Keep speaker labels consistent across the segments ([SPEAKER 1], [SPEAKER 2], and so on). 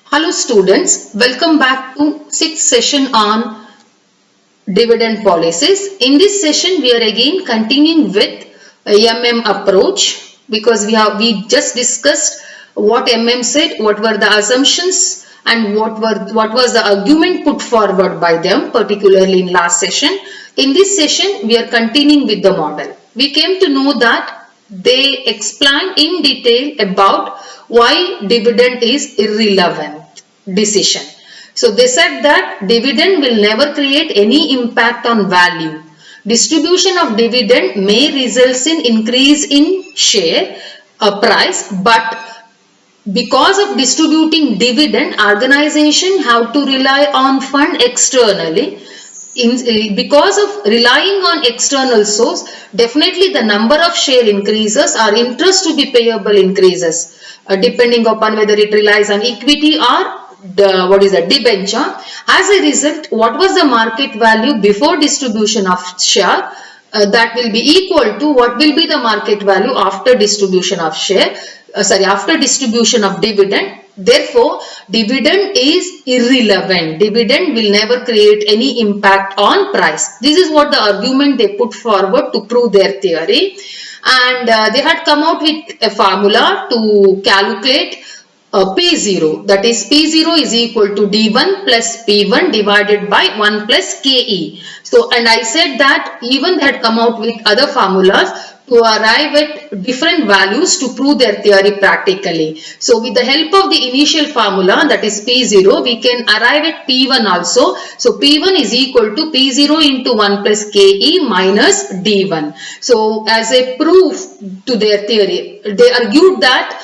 [SPEAKER 1] Hello students, welcome back to 6th session on dividend policies. In this session we are again continuing with MM approach because we just discussed what MM said, what were the assumptions and what was the argument put forward by them, particularly in last session. In this session we are continuing with the model. We came to know that they explain in detail about why dividend is irrelevant decision. So they said that dividend will never create any impact on value. Distribution of dividend may result in increase in share price, but because of distributing dividend, organization have to rely on fund externally. Because of relying on external source, definitely the number of share increases or interest to be payable increases, depending upon whether it relies on equity or debenture. As a result, what was the market value before distribution of share? That will be equal to what will be the market value after distribution of share. After distribution of dividend. Therefore, dividend is irrelevant. Dividend will never create any impact on price. This is what the argument they put forward to prove their theory. And they had come out with a formula to calculate P0, that is P0 is equal to D1 plus P1 divided by 1 plus KE. So, and I said that even they had come out with other formulas to arrive at different values to prove their theory practically. So, with the help of the initial formula, that is P0, we can arrive at P1 also. So, P1 is equal to P0 into 1 plus KE minus D1. So, as a proof to their theory, they argued that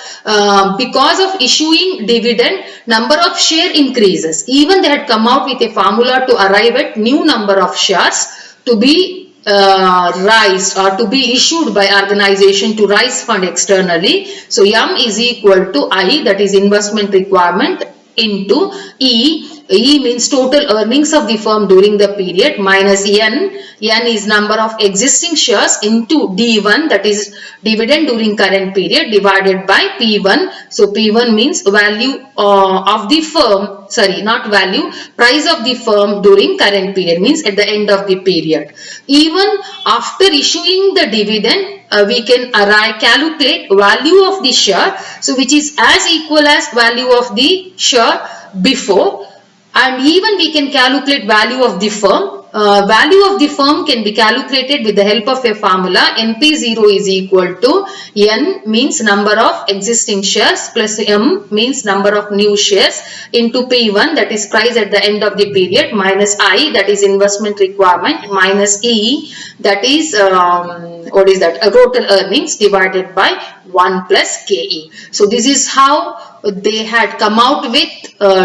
[SPEAKER 1] because of issuing dividend, number of share increases. Even they had come out with a formula to arrive at new number of shares to be raised or to be issued by organization to raise fund externally. So M is equal to I, that is investment requirement, into E. E means total earnings of the firm during the period, minus N. N is number of existing shares, into D1, that is dividend during current period, divided by P1. So P1 means value of the firm, not value, price of the firm during current period, means at the end of the period. Even after issuing the dividend, we can calculate value of the share, so which is as equal as value of the share before, and even we can calculate value of the firm. Value of the firm can be calculated with the help of a formula. NP0 is equal to N means number of existing shares plus M means number of new shares into P1, that is price at the end of the period, minus I, that is investment requirement, minus E, that is total earnings, divided by 1 plus KE. So this is how they had come out with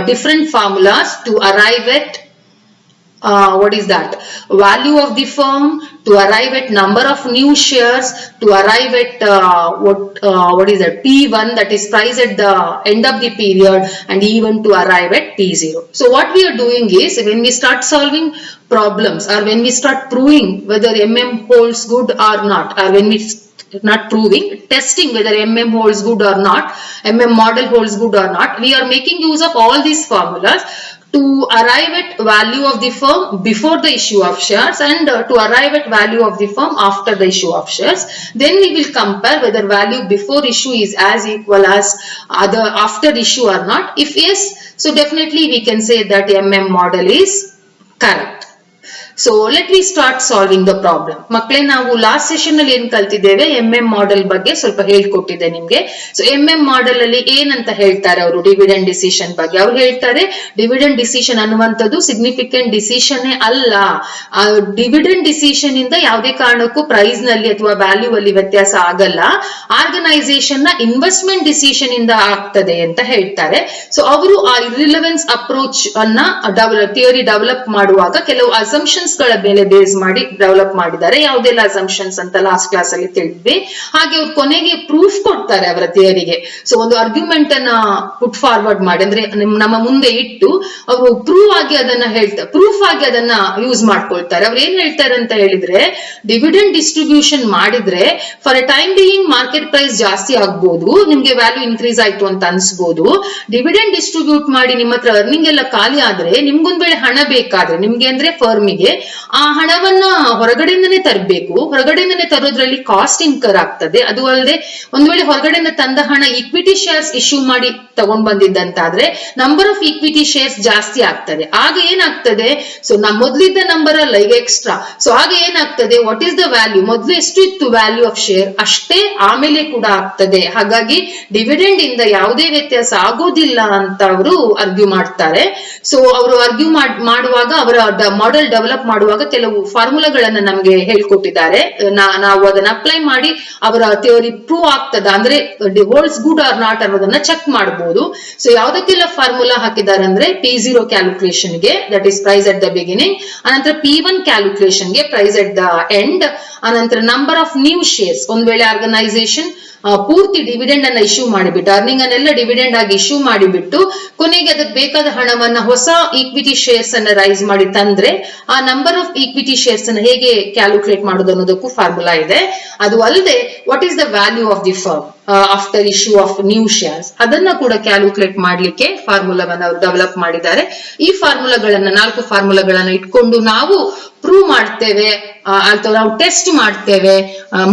[SPEAKER 1] different formulas to arrive at value of the firm, to arrive at number of new shares, to arrive at P1, that is price at the end of the period, and even to arrive at P0. So what we are doing is, when we start solving problems or when we start proving whether MM holds good or not, or when we not proving, testing whether MM holds good or not, MM model holds good or not, we are making use of all these formulas to arrive at value of the firm before the issue of shares and to arrive at value of the firm after the issue of shares. Then we will compare whether value before issue is as equal as other after issue or not. If yes, so definitely we can say that MM model is correct. So let me start solving the problem. ಮಕ್ಕಳೇ, ನಾವು last session ಅಲ್ಲಿ ಏನ್ ಕಲ್ತಿದ್ದೇವೆ, MM model ಬಗ್ಗೆ ಸ್ವಲ್ಪ ಹೇಳ್ಕೊಟ್ಟಿದ್ದೆ ನಿಮ್ಗೆ. So MM model ಅಲ್ಲಿ ಏನಂತ ಹೇಳ್ತಾರೆ ಅವರು ಡಿವಿಡೆಂಡ್ ಡಿಸಿಷನ್ ಬಗ್ಗೆ? ಅವ್ರು ಹೇಳ್ತಾರೆ, ಡಿವಿಡೆಂಡ್ ಡಿಸಿಷನ್ ಅನ್ನುವಂಥದ್ದು ಸಿಗ್ನಿಫಿಕೆಂಟ್ ಡಿಸಿಷನ್ ಅಲ್ಲ. ಡಿವಿಡೆಂಡ್ ಡಿಸಿಷನ್ ಇಂದ ಯಾವುದೇ ಕಾರಣಕ್ಕೂ ಪ್ರೈಸ್ ನಲ್ಲಿ ಅಥವಾ ವ್ಯಾಲ್ಯೂ ಅಲ್ಲಿ ವ್ಯತ್ಯಾಸ ಆಗಲ್ಲ. ಆರ್ಗನೈಸೇಷನ್ ನ ಇನ್ವೆಸ್ಟ್ಮೆಂಟ್ ಡಿಸಿಷನ್ ಇಂದ ಆಗ್ತದೆ ಅಂತ ಹೇಳ್ತಾರೆ. ಸೊ ಅವರು ಆ ಇರ್ರಿಲೆವೆನ್ಸ್ ಅಪ್ರೋಚ್ ಅನ್ನ ಥಿಯರಿ ಡೆವಲಪ್ ಮಾಡುವಾಗ ಕೆಲವು ಅಸಂಪ್ಷನ್ಸ್ ಅಸಂಪ್ಷನ್ಸ್ ಗಳ ಮೇಲೆ ಬೇಸ್ ಮಾಡಿ ಡೆವಲಪ್ ಮಾಡಿದ್ದಾರೆ. ಯಾವುದೆಲ್ಲ ಅಸಂಪ್ಷನ್ಸ್ ಅಂತ ಲಾಸ್ಟ್ ಕ್ಲಾಸ್ ಅಲ್ಲಿ ತಿಳಿದ್ವಿ. ಹಾಗೆ ಅವ್ರು ಕೊನೆಗೆ ಪ್ರೂಫ್ ಕೊಡ್ತಾರೆ ಅವರ ಥಿಯರಿಗೆ. ಸೊ ಒಂದು ಆರ್ಗ್ಯುಮೆಂಟ್ ಅನ್ನ ಪುಟ್ ಫಾರ್ವರ್ಡ್ ಮಾಡಿ ಅಂದ್ರೆ ನಮ್ಮ ಮುಂದೆ ಇಟ್ಟು ಅವರು ಪ್ರೂಫ್ ಆಗಿ ಅದನ್ನ ಯೂಸ್ ಮಾಡ್ಕೊಳ್ತಾರೆ. ಅವ್ರು ಏನ್ ಹೇಳ್ತಾರೆ ಅಂತ ಹೇಳಿದ್ರೆ, ಡಿವಿಡೆಂಡ್ ಡಿಸ್ಟ್ರಿಬ್ಯೂಷನ್ ಮಾಡಿದ್ರೆ for a time being market price ಜಾಸ್ತಿ ಆಗ್ಬೋದು, ನಿಮ್ಗೆ ವ್ಯಾಲ್ಯೂ ಇನ್ಕ್ರೀಸ್ ಆಯ್ತು ಅಂತ ಅನ್ಸ್ಬೋದು. ಡಿವಿಡೆಂಡ್ ಡಿಸ್ಟ್ರಿಬ್ಯೂಟ್ ಮಾಡಿ ನಿಮ್ಮ ಹತ್ರ ಅರ್ನಿಂಗ್ ಎಲ್ಲ ಖಾಲಿ ಆದ್ರೆ ನಿಮ್ಗೊಂದ್ ವೇಳೆ ಹಣ ಬೇಕಾದ್ರೆ ನಿಮ್ಗೆ ಅಂದ್ರೆ ಫರ್ಮಿಗೆ ಆ ಹಣವನ್ನ ಹೊರಗಡೆಯಿಂದನೇ ತರಬೇಕು. ಹೊರಗಡೆಯಿಂದನೇ ತರೋದ್ರಲ್ಲಿ ಕಾಸ್ಟ್ ಇನ್ಕರ್ ಆಗ್ತದೆ. ಅದು ಅಲ್ಲದೆ ಒಂದ್ ವೇಳೆ ಹೊರಗಡೆಯಿಂದ ತಂದ ಹಣ ಈಕ್ವಿಟಿ ಶೇರ್ಸ್ ಇಶ್ಯೂ ಮಾಡಿ ತಗೊಂಡ್ ಬಂದಿದ್ದಂತಾದ್ರೆ ನಂಬರ್ ಆಫ್ ಈಕ್ವಿಟಿ ಶೇರ್ಸ್ ಜಾಸ್ತಿ ಆಗ್ತದೆ. ಆಗ ಏನಾಗ್ತದೆ, ಸೊ ಮೊದ್ಲಿದ್ದ ನಂಬರ್ ಅಲ್ಲ ಈಗ ಎಕ್ಸ್ಟ್ರಾ. ಸೊ ಆಗ ಏನಾಗ್ತದೆ, ವಾಟ್ ಈಸ್ ದ ವ್ಯಾಲ್ಯೂ, ಮೊದ್ಲು ಎಷ್ಟು ಇತ್ತು ವ್ಯಾಲ್ಯೂ ಆಫ್ ಶೇರ್ ಅಷ್ಟೇ ಆಮೇಲೆ ಕೂಡ ಆಗ್ತದೆ. ಹಾಗಾಗಿ ಡಿವಿಡೆಂಡ್ ಇಂದ ಯಾವುದೇ ವ್ಯತ್ಯಾಸ ಆಗೋದಿಲ್ಲ ಅಂತ ಅವರು ಆರ್ಗ್ಯೂ ಮಾಡ್ತಾರೆ. ಸೊ ಅವರು ಆರ್ಗ್ಯೂ ಮಾಡುವಾಗ ಅವರ ಮಾಡೆಲ್ ಡೆವಲಪ್ ಮಾಡುವಾಗ ಕೆಲವು ಫಾರ್ಮುಲಾಗಳನ್ನ ನಮ್ಗೆ ಹೇಳ್ಕೊಟ್ಟಿದ್ದಾರೆ. ನಾವು ಅದನ್ನ ಅಪ್ಲೈ ಮಾಡಿ ಅವರ ಥಿಯರಿ ಪ್ರೂವ್ ಆಗ್ತದ ಅಂದ್ರೆ ಹೋಲ್ಡ್ಸ್ ಗುಡ್ ಆರ್ ನಾಟ್ ಅನ್ನೋದನ್ನ ಚೆಕ್ ಮಾಡಬಹುದು. ಸೊ ಯಾವ್ದಕ್ಕೆಲ್ಲ ಫಾರ್ಮುಲಾ ಹಾಕಿದ್ದಾರೆ ಅಂದ್ರೆ P0 ಕ್ಯಾಲ್ಕುಲೇಷನ್ ಗೆ, that is price at the beginning, ಅನಂತರ P1 ಕ್ಯಾಲ್ಕುಲೇಷನ್ ಗೆ ಪ್ರೈಸ್ ಅಟ್ ದ ಎಂಡ್, ಅನಂತರ ನಂಬರ್ ಆಫ್ ನ್ಯೂ ಶೇರ್ಸ್. ಒಂದ್ ವೇಳೆ ಆರ್ಗನೈಸೇಷನ್ ಪೂರ್ತಿ ಡಿವಿಡೆಂಡ್ ಅನ್ನ ಇಶ್ಯೂ ಮಾಡಿಬಿಟ್ಟು ಅರ್ನಿಂಗ್ ಅನ್ನೆಲ್ಲ ಡಿವಿಡೆಂಡ್ ಆಗಿ ಇಶ್ಯೂ ಮಾಡಿಬಿಟ್ಟು ಕೊನೆಗೆ ಅದಕ್ಕೆ ಬೇಕಾದ ಹಣವನ್ನ ಹೊಸ ಈಕ್ವಿಟಿ ಶೇರ್ಸ್ ಅನ್ನ ರೈಸ್ ಮಾಡಿ ತಂದ್ರೆ ಆ ನಂಬರ್ ಆಫ್ ಈಕ್ವಿಟಿ ಶೇರ್ಸ್ ಅನ್ನ ಹೇಗೆ ಕ್ಯಾಲ್ಕುಲೇಟ್ ಮಾಡೋದು ಅನ್ನೋದಕ್ಕೂ ಫಾರ್ಮುಲಾ ಇದೆ. ಅದು ಅಲ್ಲದೆ what is the value of the firm after issue of new shares ಅದನ್ನ ಕೂಡ ಕ್ಯಾಲ್ಕುಲೇಟ್ ಮಾಡ್ಲಿಕ್ಕೆ ಫಾರ್ಮುಲಾವನ್ನ ಅವರು ಡೆವಲಪ್ ಮಾಡಿದ್ದಾರೆ. ಈ ಫಾರ್ಮುಲಾಗಳನ್ನ 4 ಫಾರ್ಮುಲಾಗಳನ್ನ ಇಟ್ಕೊಂಡು ನಾವು ಪ್ರೂವ್ ಮಾಡ್ತೇವೆ ಅಥವಾ ನಾವು ಟೆಸ್ಟ್ ಮಾಡ್ತೇವೆ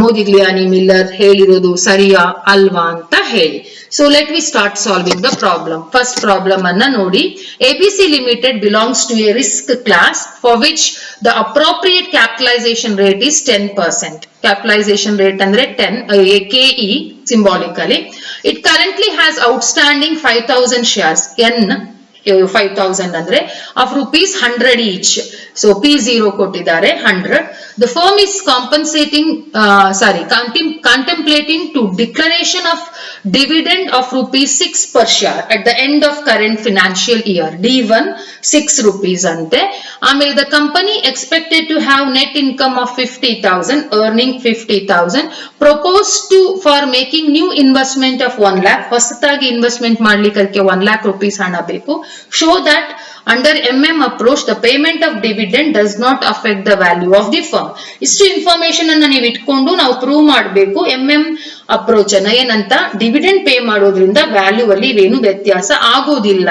[SPEAKER 1] ಮೋದಿಗ್ಲಿಯಾನಿ ಮಿಲ್ಲರ್ ಹೇಳಿರೋದು ಸರಿಯಾ ಅಲ್ವಾ ಅಂತ ಹೇಳಿ. So let we start solving the problem. First problem ಅನ್ನ ನೋಡಿ. ABC Limited belongs to a risk class for which the appropriate capitalization rate is 10%. Capitalization rate ಅಂದ್ರೆ 10 KE symbolically. It currently has outstanding 5,000 shares. N 5,000 ಅಂದ್ರೆ of rupees 100 each. So P0 ಕೊಟ್ಟಿದ್ದಾರೆ 100. The firm is contemplating to declaration of dividend of rupees 6 per share at the end of current financial year. D1 6 rupees ante. ಆಮೇಲೆ the company expected to have net income of 50,000, earning 50,000. Proposed to for making new investment of 1 lakh. ಹೊಸತಾಗಿ investment ಮಾಡ್ಲಿಕ್ಕೆ 1 lakh rupees ಹಣ ಬೇಕು. Show that under MM approach the payment of dividend does not affect the value of the firm. ಇಷ್ಟು information ಅನ್ನ ನೀವು ಇಟ್ಕೊಂಡು ನಾವು prove ಮಾಡಬೇಕು MM ಅಪ್ರೋಚ್ ಅನ್ನ ಏನಂತ, ಡಿವಿಡೆಂಡ್ ಪೇ ಮಾಡೋದ್ರಿಂದ ವ್ಯಾಲ್ಯೂ ಅಲ್ಲಿ ಏನು ವ್ಯತ್ಯಾಸ ಆಗೋದಿಲ್ಲ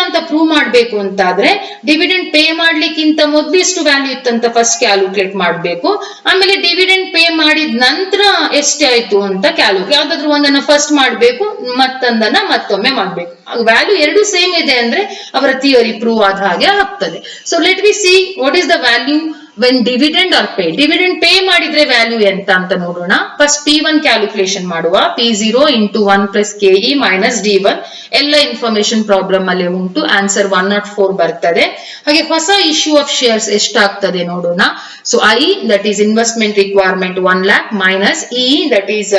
[SPEAKER 1] ಅಂತ ಪ್ರೂವ್ ಮಾಡ್ಬೇಕು ಅಂತಾದ್ರೆ ಡಿವಿಡೆಂಡ್ ಪೇ ಮಾಡ್ಲಿಕ್ಕಿಂತ ಮೊದ್ಲು ಎಷ್ಟು ವ್ಯಾಲ್ಯೂ ಇತ್ತಂತ ಫಸ್ಟ್ ಕ್ಯಾಲ್ಕುಲೇಟ್ ಮಾಡ್ಬೇಕು. ಆಮೇಲೆ ಡಿವಿಡೆಂಡ್ ಪೇ ಮಾಡಿದ ನಂತರ ಎಷ್ಟೇ ಆಯ್ತು ಅಂತ ಕ್ಯಾಲ್ಕುಲೇಟ್, ಯಾವ್ದಾದ್ರು ಒಂದನ್ನ ಫಸ್ಟ್ ಮಾಡ್ಬೇಕು ಮತ್ತೊಂದನ್ನ ಮತ್ತೊಮ್ಮೆ ಮಾಡ್ಬೇಕು. ವ್ಯಾಲ್ಯೂ ಎರಡು ಸೇಮ್ ಇದೆ ಅಂದ್ರೆ ಅವರ ಥಿಯರಿ ಪ್ರೂವ್ ಆದ ಹಾಗೆ ಆಗ್ತದೆ. So let we see what is the value when dividend are paid. Dividend pay ಮಾಡಿದ್ರೆ ವ್ಯಾಲ್ಯೂ ಎಂತ ಅಂತ ನೋಡೋಣ. ಫಸ್ಟ್ P1 ಕ್ಯಾಲ್ಕುಲೇಷನ್ ಮಾಡುವ. P0 into 1 plus KE minus D1 ಎಲ್ಲ ಇನ್ಫಾರ್ಮೇಶನ್ ಪ್ರಾಬ್ಲಮ್ ಅಲ್ಲಿ ಉಂಟು. ಆನ್ಸರ್ 104 ಬರ್ತದೆ. ಹಾಗೆ ಹೊಸ ಇಶ್ಯೂ ಆಫ್ ಶೇರ್ಸ್ ಎಷ್ಟಾಗ್ತದೆ ನೋಡೋಣ. So I that is investment requirement 1 lakh minus E that is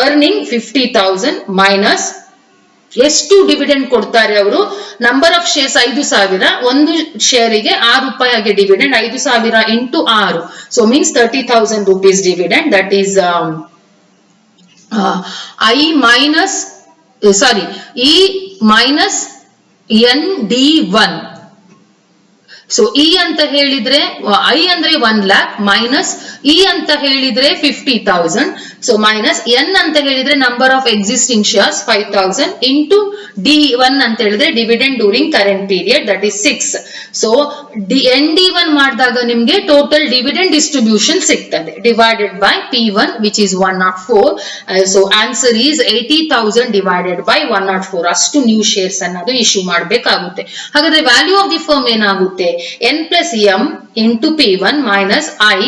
[SPEAKER 1] earning 50,000 minus ಎಷ್ಟು ಡಿವಿಡೆಂಡ್ ಕೊಡ್ತಾರೆ ಅವರು, ನಂಬರ್ ಆಫ್ ಶೇರ್ಸ್ 5,000, ಒಂದು ಶೇರಿಗೆ 6 ರೂಪಾಯಿ ಆಗಿ dividend, 5,000 into 6, so means 30,000 rupees dividend. That is E minus ND1. So E ಅಂತ ಹೇಳಿದ್ರೆ I ಅಂದ್ರೆ 1 lakh minus E ಅಂತ ಹೇಳಿದ್ರೆ 50,000. ಸೊ ಮೈನಸ್ N ಅಂತ ಹೇಳಿದ್ರೆ number of existing shares 5,000 into D1 ಅಂತ ಹೇಳಿದ್ರೆ dividend during current period that is 6. So ND1 ಮಾಡಿದಾಗ ನಿಮ್ಗೆ ಟೋಟಲ್ ಡಿವಿಡೆಂಡ್ ಡಿಸ್ಟ್ರಿಬ್ಯೂಷನ್ ಸಿಗ್ತದೆ divided by P1 which is 104. So answer is 80,000 divided by 104. ಅಷ್ಟು ನ್ಯೂ ಶೇರ್ಸ್ ಅನ್ನೋದು issue ಮಾಡಬೇಕಾಗುತ್ತೆ. ಹಾಗಾದ್ರೆ ವ್ಯಾಲ್ಯೂ ಆಫ್ ದಿ ಫರ್ಮ್ ಏನಾಗುತ್ತೆ, N plus M into P1 minus I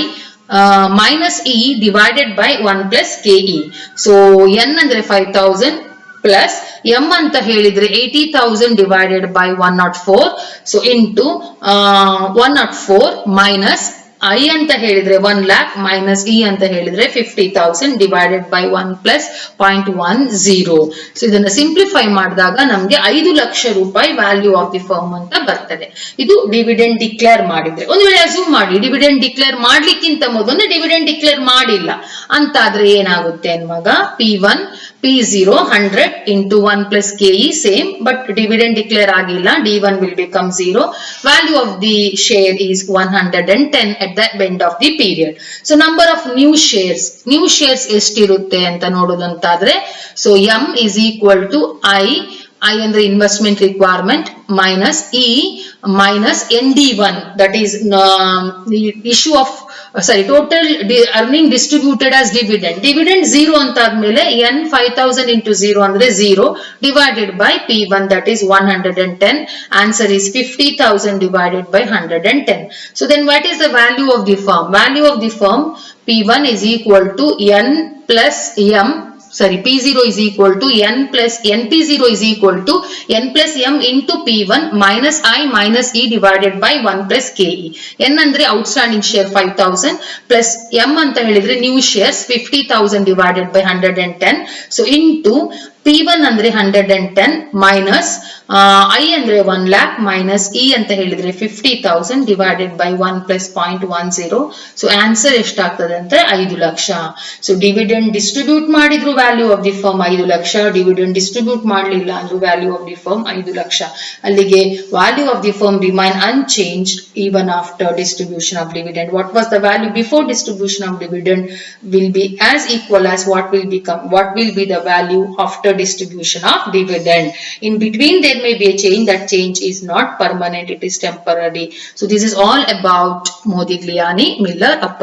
[SPEAKER 1] minus E divided by 1 plus KE. So N ಅಂದ್ರೆ 5,000 plus M ಅಂತ ಹೇಳಿದ್ರೆ 80,000 divided by 104. So into 104 minus I ಅಂತ ಹೇಳಿದ್ರೆ 1 lakh minus E ಅಂತ ಹೇಳಿದ್ರೆ 50,000 divided by 1 plus 0.10. ಸೊ ಇದನ್ನ simplify ಮಾಡಿದಾಗ ನಮ್ಗೆ 5 ಲಕ್ಷ ರೂಪಾಯಿ ವ್ಯಾಲ್ಯೂ ಆಫ್ ದಿ ಫರ್ಮ್ ಅಂತ ಬರ್ತದೆ. ಇದು ಡಿವಿಡೆಂಡ್ ಡಿಕ್ಲೇರ್ ಮಾಡಿದ್ರೆ. ಒಂದು ವೇಳೆ ಅಸ್ಯೂಮ್ ಮಾಡಿ ಡಿವಿಡೆಂಡ್ ಡಿಕ್ಲೇರ್ ಮಾಡ್ಲಿಕ್ಕಿಂತ ಮೊದಲು ಡಿವಿಡೆಂಡ್ ಡಿಕ್ಲೇರ್ ಮಾಡಿಲ್ಲ ಅಂತಾದ್ರೆ ಏನಾಗುತ್ತೆ ಅನ್ವಾಗ P1 P0 100 into 1 plus KE same, but dividend declare ಆಗಿಲ್ಲ, D1 will become 0. Value of the share is 110 at the end of the period. So number of new shares ಎಷ್ಟಿರುತ್ತೆ ಅಂತ ನೋಡೋದಂತಾದ್ರೆ, so M is equal to I ಅಂದ್ರೆ investment requirement minus E minus ND1, that is the issue of total earning distributed as dividend. Dividend 0 ಅಂತ ಆದ್ಮೇಲೆ N 5000 into 0 ಅಂದ್ರೆ 0 divided by P1, that is 110. Answer is 50,000 divided by 110. So then what is the value of the firm? Value of the firm P1 is equal to N plus M. P0 is equal to N plus NP0 is equal to N plus M into P1 minus I minus E divided by 1 plus KE. N andre outstanding share 5,000 plus M anta helidre new shares 50,000 divided by 110. So into P1 andre 110 minus I andre 1 lakh minus E anta helidre 50,000 divided by 1 plus 0.10. So answer ಎಷ್ಟಾಗ್ತದೆ ಅಂದ್ರೆ 5 lakh. So dividend distribute ಮಾಡಿದ್ರು value of the firm 5 lakh, dividend distribute ಮಾಡಲಿಲ್ಲ ಅಂದ್ರೂ value of the firm 5 lakh. ಅಲ್ಲಿಗೆ value of the firm remain unchanged even after distribution of dividend. What was the value before distribution of dividend will be as equal as what will be the value after distribution of dividend. In between there may be a change. That change is not permanent, it is temporary. So this is all about Modigliani-Miller approach.